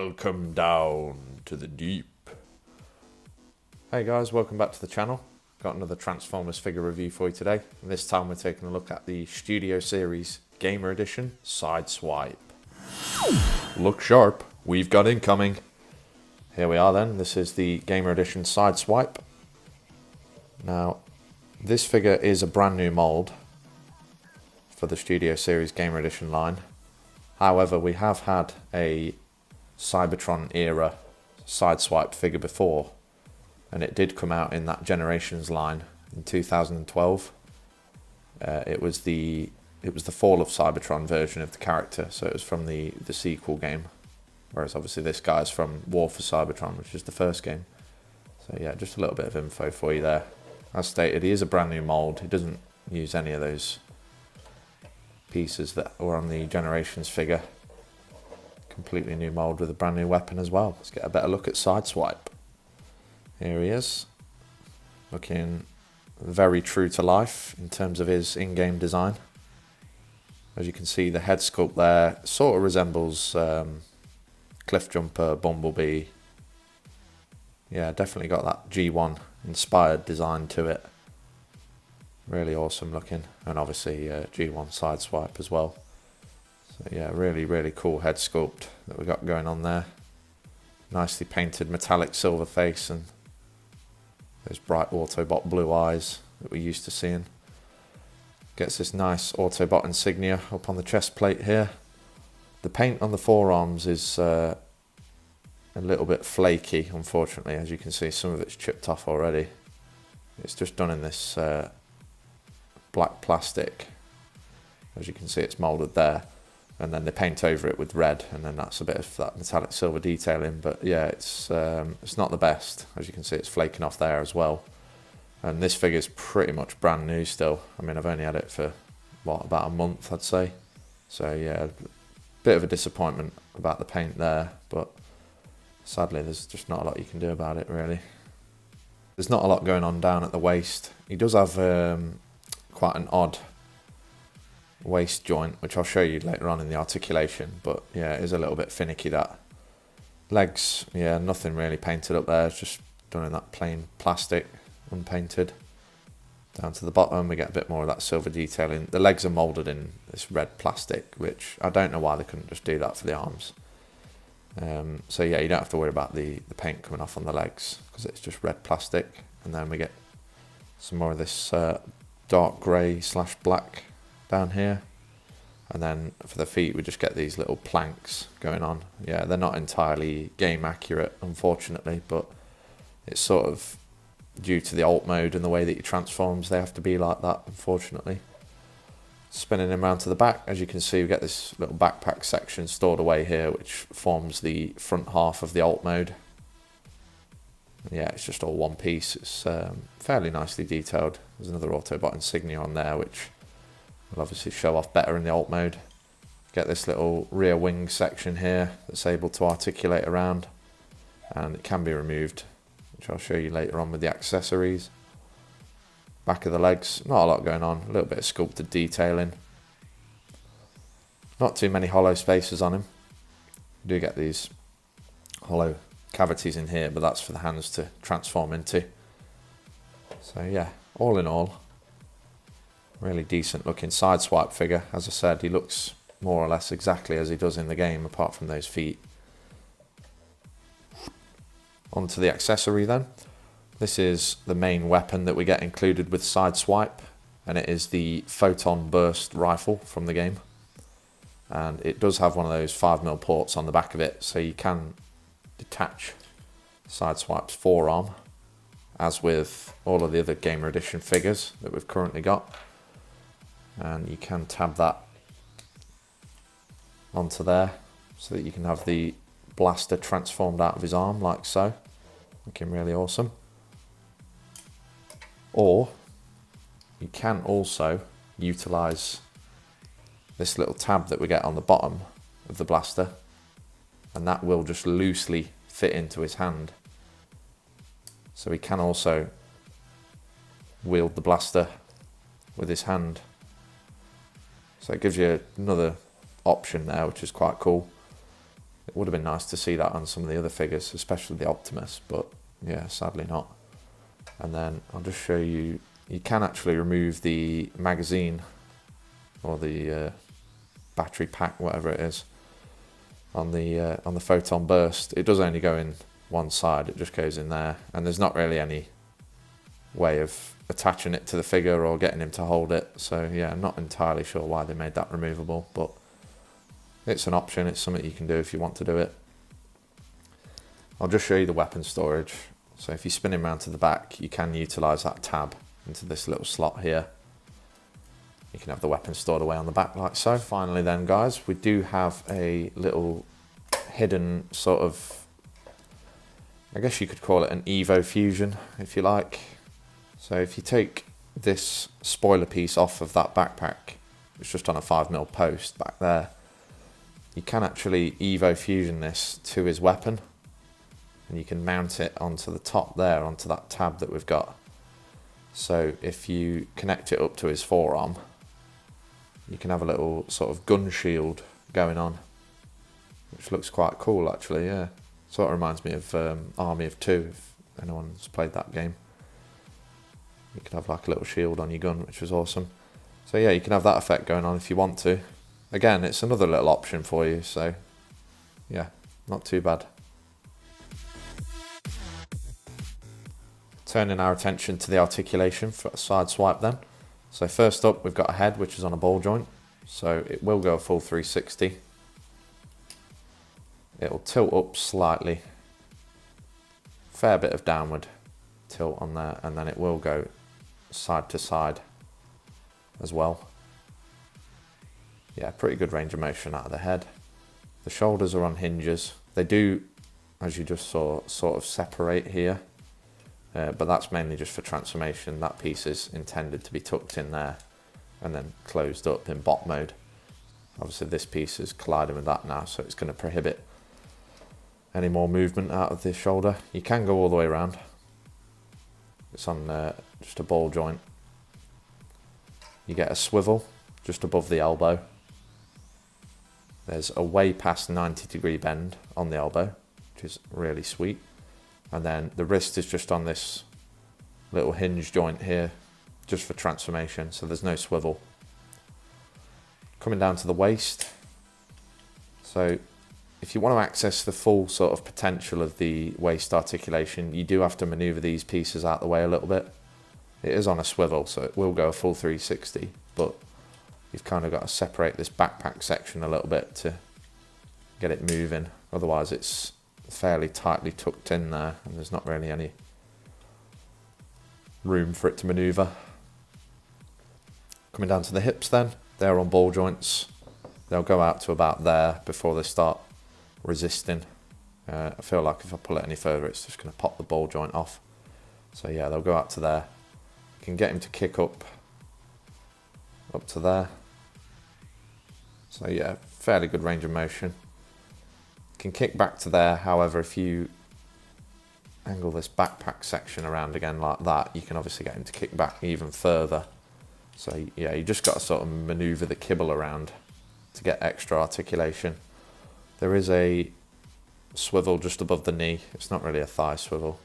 Welcome down to the deep. Hey guys, welcome back to the channel. Got another Transformers figure review for you today. And this time we're taking a look at the Studio Series Gamer Edition Sideswipe. Look sharp, we've got incoming. Here we are then, this is the Gamer Edition Sideswipe. Now, this figure is a brand new mould for the Studio Series Gamer Edition line. However, we have had a Cybertron era Sideswipe figure before, and it did come out in that Generations line in 2012. It was the Fall of Cybertron version of the character, so it was from the sequel game, whereas obviously this guy's from War for Cybertron, which is the first game. So yeah, just a little bit of info for you there. As stated, he is a brand new mould. He doesn't use any of those pieces that were on the Generations figure. Completely new mould with a brand new weapon as well. Let's get a better look at Sideswipe. Here he is, looking very true to life in terms of his in-game design. As you can see, the head sculpt there sort of resembles Cliffjumper, Bumblebee. Yeah, definitely got that G1 inspired design to it. Really awesome looking, and obviously G1 Sideswipe as well. So yeah, really cool head sculpt that we got going on there. Nicely painted metallic silver face and those bright Autobot blue eyes that we're used to seeing. Gets this nice Autobot insignia up on the chest plate here. The paint on the forearms is a little bit flaky, unfortunately. As you can see, some of it's chipped off already. It's just done in this black plastic. As you can see, it's moulded there, and then they paint over it with red, and then that's a bit of that metallic silver detailing. But yeah, it's not the best. As you can see, it's flaking off there as well. And this figure's pretty much brand new still. I mean, I've only had it for what, about a month, I'd say. So yeah, a bit of a disappointment about the paint there, but sadly there's just not a lot you can do about it really. There's not a lot going on down at the waist. He does have quite an odd waist joint, which I'll show you later on in the articulation, but yeah, it is a little bit finicky. That legs, yeah, nothing really painted up there, it's just done in that plain plastic, unpainted. Down to the bottom we get a bit more of that silver detailing. The legs are moulded in this red plastic, which I don't know why they couldn't just do that for the arms. So yeah, you don't have to worry about the paint coming off on the legs, because it's just red plastic. And then we get some more of this dark grey / black down here, and then for the feet we just get these little planks going on. Yeah, they're not entirely game accurate, unfortunately, but it's sort of due to the alt mode and the way that he transforms, they have to be like that, unfortunately. Spinning him around to the back, as you can see, we get this little backpack section stored away here, which forms the front half of the alt mode. Yeah, it's just all one piece. It's fairly nicely detailed. There's another Autobot insignia on there, which will obviously show off better in the alt mode. Get this little rear wing section here that's able to articulate around, and it can be removed, which I'll show you later on with the accessories. Back of the legs, not a lot going on, a little bit of sculpted detailing. Not too many hollow spaces on him. You do get these hollow cavities in here, but that's for the hands to transform into. So yeah, all in all, really decent looking Sideswipe figure. As I said, he looks more or less exactly as he does in the game, apart from those feet. Onto the accessory then. This is the main weapon that we get included with Sideswipe, and it is the Photon Burst rifle from the game. And it does have one of those 5mm ports on the back of it, so you can detach Sideswipe's forearm, as with all of the other Gamer Edition figures that we've currently got. And you can tab that onto there so that you can have the blaster transformed out of his arm like so. Looking really awesome. Or you can also utilize this little tab that we get on the bottom of the blaster, and that will just loosely fit into his hand. So he can also wield the blaster with his hand. So it gives you another option there, which is quite cool. It would have been nice to see that on some of the other figures, especially the Optimus, but yeah, sadly not. And then I'll just show you, you can actually remove the magazine or the battery pack, whatever it is, on the photon burst. It does only go in one side, it just goes in there, and there's not really any way of attaching it to the figure or getting him to hold it. So yeah, I'm not entirely sure why they made that removable, but it's an option, it's something you can do if you want to do it. I'll just show you the weapon storage. So if you spin him around to the back, you can utilise that tab into this little slot here. You can have the weapon stored away on the back like so. Finally then guys, we do have a little hidden sort of, I guess you could call it an Evo fusion if you like. So if you take this spoiler piece off of that backpack, it's just on a 5mm post back there, you can actually Evo fusion this to his weapon, and you can mount it onto the top there, onto that tab that we've got. So if you connect it up to his forearm, you can have a little sort of gun shield going on, which looks quite cool actually, yeah. Sort of reminds me of Army of Two, if anyone's played that game. You can have like a little shield on your gun, which is awesome. So yeah, you can have that effect going on if you want to. Again, it's another little option for you, so yeah, not too bad. Turning our attention to the articulation for a Sideswipe then. So first up, we've got a head which is on a ball joint, so it will go a full 360. It'll tilt up slightly, fair bit of downward tilt on there, and then it will go side to side as well. Yeah, pretty good range of motion out of the head. The shoulders are on hinges. They do, as you just saw, sort of separate here, but that's mainly just for transformation. That piece is intended to be tucked in there and then closed up in bot mode. Obviously this piece is colliding with that now, so it's going to prohibit any more movement out of the shoulder. You can go all the way around. It's on just a ball joint. You get a swivel just above the elbow. There's a way past 90-degree bend on the elbow, which is really sweet. And then the wrist is just on this little hinge joint here, just for transformation, so there's no swivel. Coming down to the waist. So if you want to access the full sort of potential of the waist articulation, you do have to maneuver these pieces out the way a little bit. It is on a swivel, so it will go a full 360, but you've kind of got to separate this backpack section a little bit to get it moving. Otherwise it's fairly tightly tucked in there and there's not really any room for it to maneuver. Coming down to the hips then, they're on ball joints. They'll go out to about there before they start resisting. I feel like if I pull it any further it's just going to pop the ball joint off. So yeah, they'll go out to there. You can get him to kick up to there. So yeah, fairly good range of motion. Can kick back to there, however if you angle this backpack section around again like that, you can obviously get him to kick back even further. So yeah, you just got to sort of maneuver the kibble around to get extra articulation. There is a swivel just above the knee. It's not really a thigh swivel.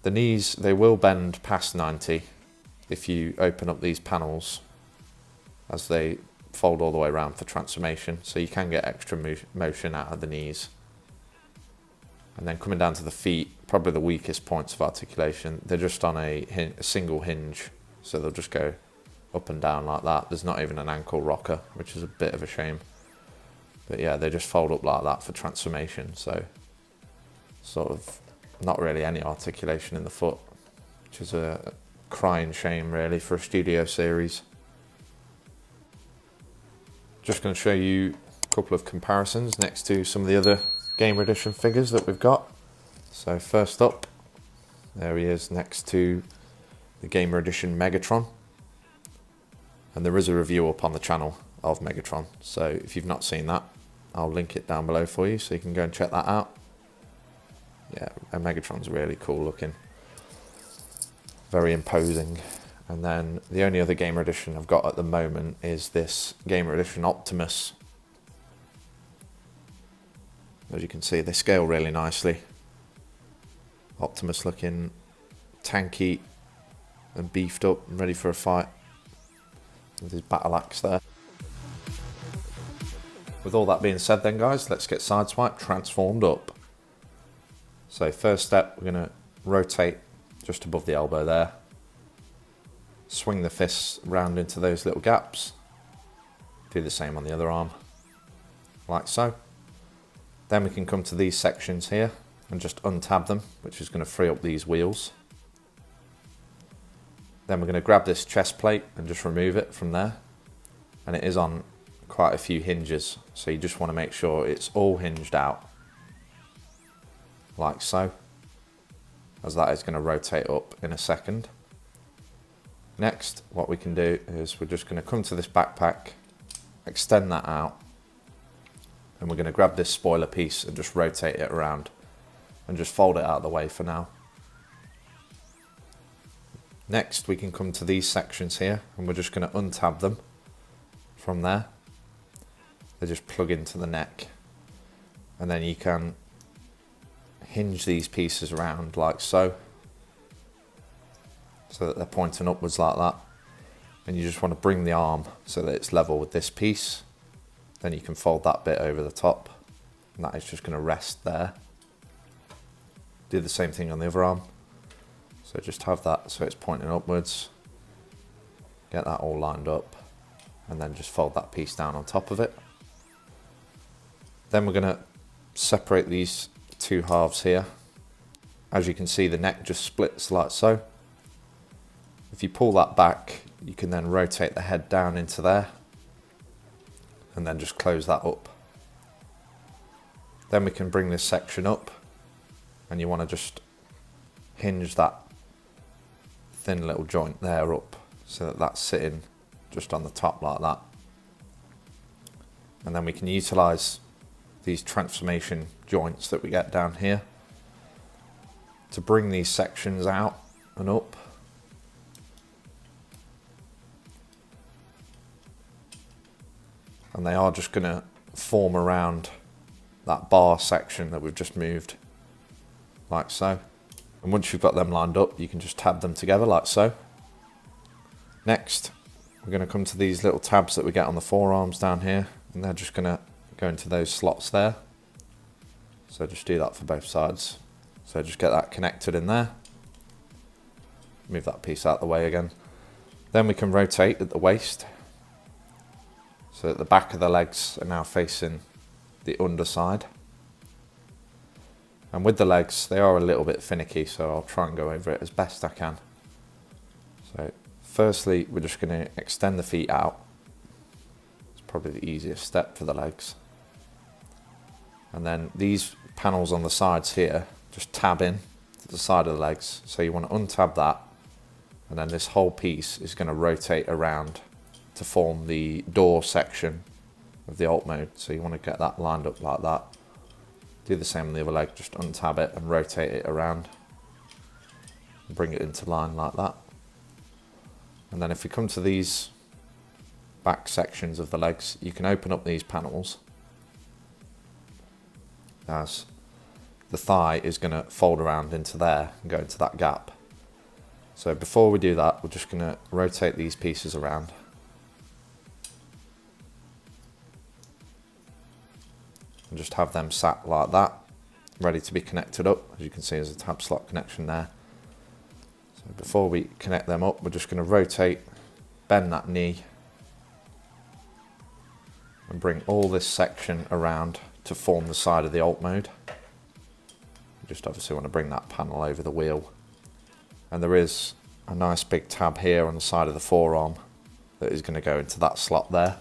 The knees, they will bend past 90 if you open up these panels as they fold all the way around for transformation, so you can get extra motion out of the knees. And then coming down to the feet, probably the weakest points of articulation, they're just on a single hinge, so they'll just go up and down like that. There's not even an ankle rocker, which is a bit of a shame. But yeah, they just fold up like that for transformation, so sort of not really any articulation in the foot, which is a crying shame really for a studio series. Just going to show you a couple of comparisons next to some of the other Gamer Edition figures that we've got. So first up, there he is next to the Gamer Edition Megatron. And there is a review up on the channel of Megatron, so if you've not seen that, I'll link it down below for you so you can go and check that out. Yeah, and Megatron's really cool looking. Very imposing. And then the only other Gamer Edition I've got at the moment is this Gamer Edition Optimus. As you can see, they scale really nicely. Optimus looking tanky and beefed up and ready for a fight with his battle axe there. With all that being said then guys, let's get Sideswipe transformed up. So first step, we're going to rotate just above the elbow there. Swing the fists round into those little gaps. Do the same on the other arm, like so. Then we can come to these sections here and just untab them, which is going to free up these wheels. Then we're going to grab this chest plate and just remove it from there. And it is on quite a few hinges, so you just want to make sure it's all hinged out, like so, as that is going to rotate up in a second. Next, what we can do is we're just going to come to this backpack, extend that out, and we're going to grab this spoiler piece and just rotate it around and just fold it out of the way for now. Next, we can come to these sections here and we're just going to untab them from there. They just plug into the neck, and then you can hinge these pieces around like so that they're pointing upwards like that. And you just want to bring the arm so that it's level with this piece. Then you can fold that bit over the top, and that is just going to rest there. Do the same thing on the other arm. So just have that so it's pointing upwards. Get that all lined up, and then just fold that piece down on top of it. Then we're going to separate these two halves here. As you can see, the neck just splits like so. If you pull that back, you can then rotate the head down into there and then just close that up. Then we can bring this section up, and you want to just hinge that thin little joint there up so that that's sitting just on the top like that. And then we can utilize these transformation joints that we get down here to bring these sections out and up. And they are just going to form around that bar section that we've just moved, like so. And once you've got them lined up, you can just tab them together like so. Next, we're going to come to these little tabs that we get on the forearms down here, and they're just going to go into those slots there. So just do that for both sides. So just get that connected in there. Move that piece out of the way again. Then we can rotate at the waist, so that the back of the legs are now facing the underside. And with the legs, they are a little bit finicky, so I'll try and go over it as best I can. So firstly, we're just going to extend the feet out. It's probably the easiest step for the legs. And then these panels on the sides here, just tab in to the side of the legs. So you want to untab that, and then this whole piece is going to rotate around to form the door section of the alt mode. So you want to get that lined up like that. Do the same on the other leg, just untab it and rotate it around and bring it into line like that. And then if we come to these back sections of the legs, you can open up these panels as the thigh is going to fold around into there and go into that gap. So before we do that, we're just going to rotate these pieces around. And just have them sat like that, ready to be connected up. As you can see, there's a tab slot connection there. So before we connect them up, we're just going to rotate, bend that knee, and bring all this section around to form the side of the alt mode. You just obviously want to bring that panel over the wheel. And there is a nice big tab here on the side of the forearm that is going to go into that slot there.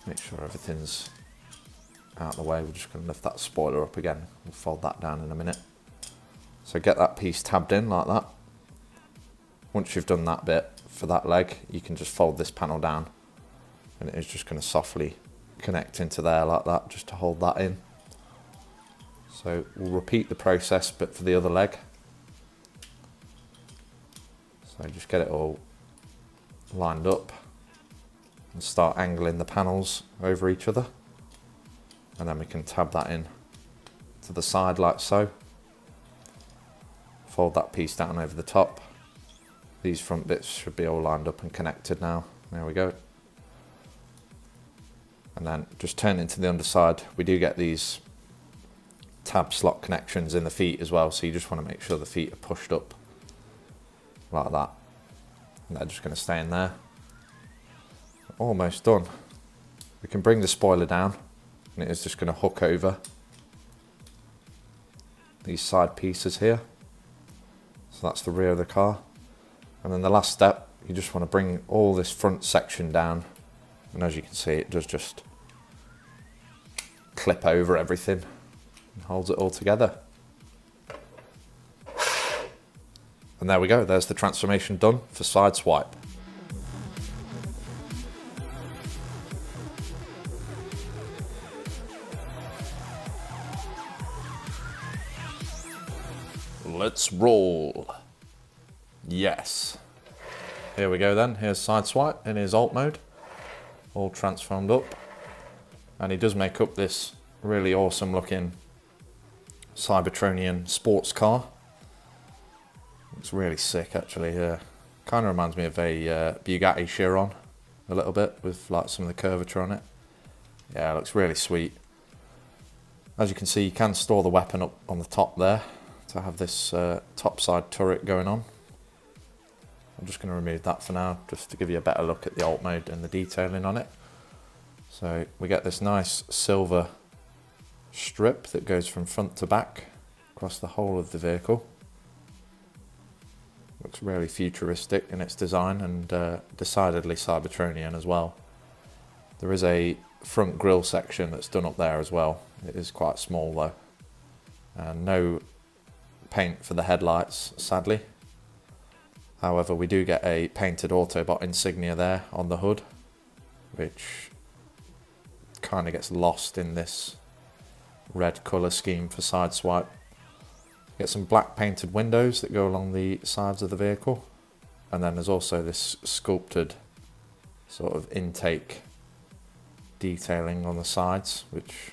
Make sure everything's out of the way. We're just going to lift that spoiler up again. We'll fold that down in a minute. So get that piece tabbed in like that. Once you've done that bit for that leg, you can just fold this panel down, and it is just going to softly connect into there like that, just to hold that in. So we'll repeat the process, but for the other leg. So just get it all lined up. and start angling the panels over each other. And then we can tab that in to the side like so. Fold that piece down over the top. These front bits should be all lined up and connected now. There we go. And then just turn it to the underside. We do get these tab slot connections in the feet as well, so you just want to make sure the feet are pushed up like that. And they're just going to stay in there. Almost done. We can bring the spoiler down, and it is just going to hook over these side pieces here. So that's the rear of the car. And then the last step, you just want to bring all this front section down, and as you can see, it does just clip over everything and holds it all together. And there we go, there's the transformation done for Sideswipe. Let's roll. Yes. Here we go then, here's Sideswipe in his alt mode, all transformed up. And he does make up this really awesome looking Cybertronian sports car. It's really sick actually, yeah. Kind of reminds me of a Bugatti Chiron a little bit, with like some of the curvature on it. Yeah, it looks really sweet. As you can see, you can store the weapon up on the top there to have this top side turret going on. I'm just going to remove that for now, just to give you a better look at the alt mode and the detailing on it. So we get this nice silver strip that goes from front to back across the whole of the vehicle. Looks really futuristic in its design, and decidedly Cybertronian as well. There is a front grille section that's done up there as well. It is quite small though. And no paint for the headlights, sadly. However, we do get a painted Autobot insignia there on the hood, which kind of gets lost in this red colour scheme for Sideswipe. Get some black painted windows that go along the sides of the vehicle, and then there's also this sculpted sort of intake detailing on the sides, which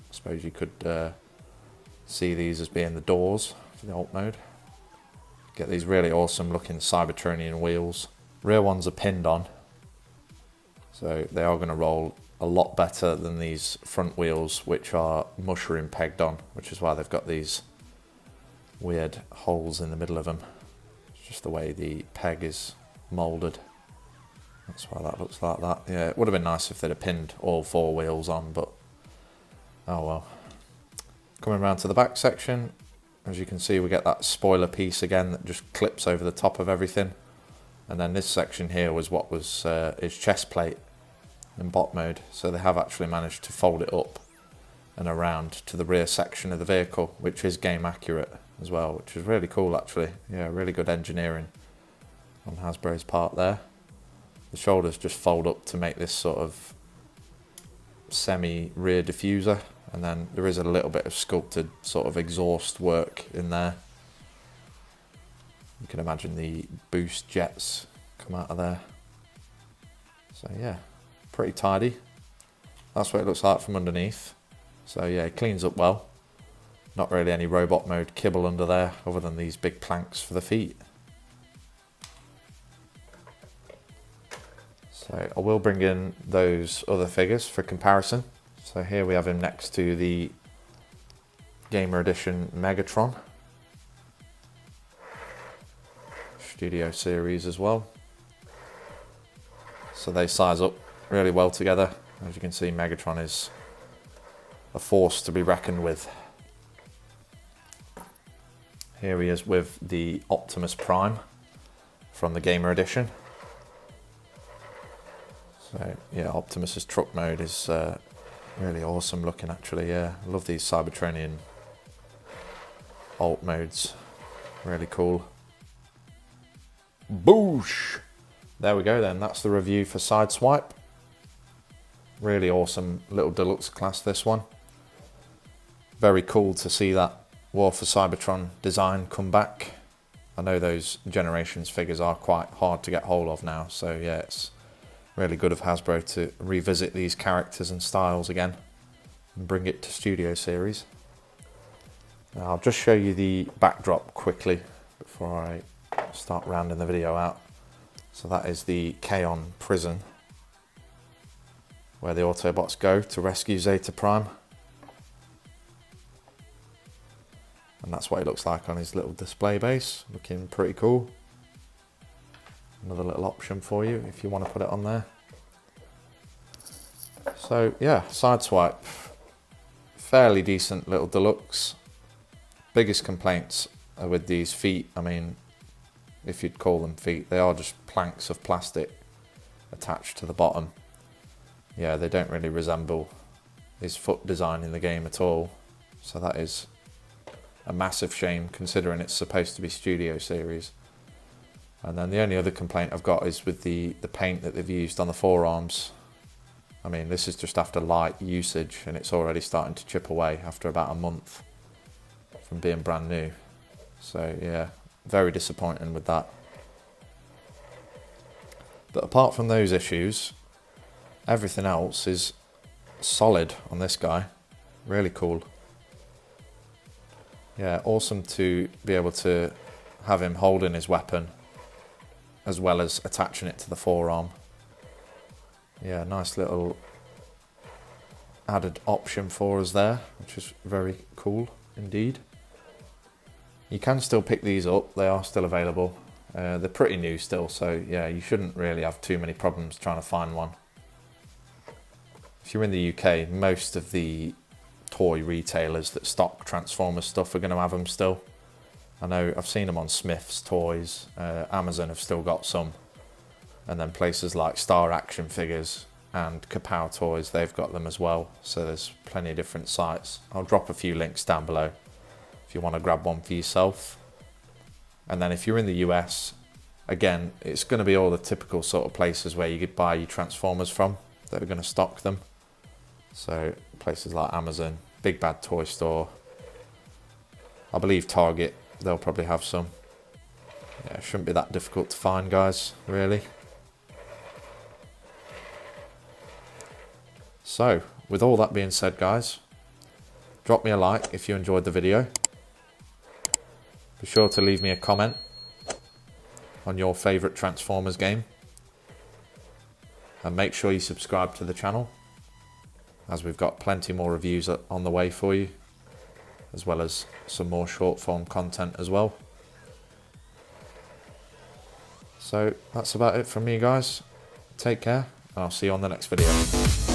I suppose you could see these as being the doors for the alt mode. Get these really awesome looking Cybertronian wheels. Rear ones are pinned on, so they are going to roll a lot better than these front wheels, which are mushroom pegged on, which is why they've got these weird holes in the middle of them. It's just the way the peg is moulded. That's why that looks like that. Yeah, it would have been nice if they'd have pinned all four wheels on, but oh well. Coming around to the back section, as you can see, we get that spoiler piece again that just clips over the top of everything. And then this section here was what was his chest plate in bot mode, so they have actually managed to fold it up and around to the rear section of the vehicle, which is game accurate as well, which is really cool actually. Yeah, really good engineering on Hasbro's part there. The shoulders just fold up to make this sort of semi rear diffuser, and then there is a little bit of sculpted sort of exhaust work in there. You can imagine the boost jets come out of there. So yeah, pretty tidy. That's what it looks like from underneath. So yeah, it cleans up well. Not really any robot mode kibble under there, other than these big planks for the feet. So I will bring in those other figures for comparison. So here we have him next to the Gamer Edition Megatron. Studio series as well. So they size up really well together. As you can see, Megatron is a force to be reckoned with. Here he is with the Optimus Prime from the Gamer Edition. So yeah, Optimus's truck mode is really awesome looking actually. Yeah, I love these Cybertronian alt modes. Really cool. Boosh! There we go then, that's the review for Sideswipe. Really awesome little deluxe class, this one. Very cool to see that War for Cybertron design come back. I know those Generations figures are quite hard to get hold of now, so yeah, it's Really good of Hasbro to revisit these characters and styles again and bring it to Studio Series. Now I'll just show you the backdrop quickly before I start rounding the video out. So that is the K-On prison where the Autobots go to rescue Zeta Prime. And that's what it looks like on his little display base, looking pretty cool. Another little option for you if you want to put it on there. So yeah, Sideswipe, fairly decent little deluxe. Biggest complaints are with these feet. I mean, if you'd call them feet, they are just planks of plastic attached to the bottom. Yeah, they don't really resemble his foot design in the game at all. So that is a massive shame considering it's supposed to be Studio Series. And then the only other complaint I've got is with the paint that they've used on the forearms. I mean, this is just after light usage and it's already starting to chip away after about a month from being brand new. So yeah, very disappointing with that. But apart from those issues, everything else is solid on this guy. Really cool. Yeah, awesome to be able to have him holding his weapon as well as attaching it to the forearm. Yeah, nice little added option for us there, which is very cool indeed. You can still pick these up, they are still available. They're pretty new still, so yeah, you shouldn't really have too many problems trying to find one. If you're in the UK, most of the toy retailers that stock Transformers stuff are going to have them still. I know I've seen them on Smith's Toys, Amazon have still got some, and then places like Star Action Figures and Kapow Toys, they've got them as well. So there's plenty of different sites. I'll drop a few links down below if you want to grab one for yourself. And then if you're in the US, again, it's going to be all the typical sort of places where you could buy your Transformers from that are going to stock them. So places like Amazon, Big Bad Toy Store, I believe Target, they'll probably have some. Yeah, it shouldn't be that difficult to find, guys, really. So, with all that being said, guys, drop me a like if you enjoyed the video. Be sure to leave me a comment on your favourite Transformers game. And make sure you subscribe to the channel, as we've got plenty more reviews on the way for you, as well as some more short form content as well. So that's about it from me, guys. Take care, and I'll see you on the next video.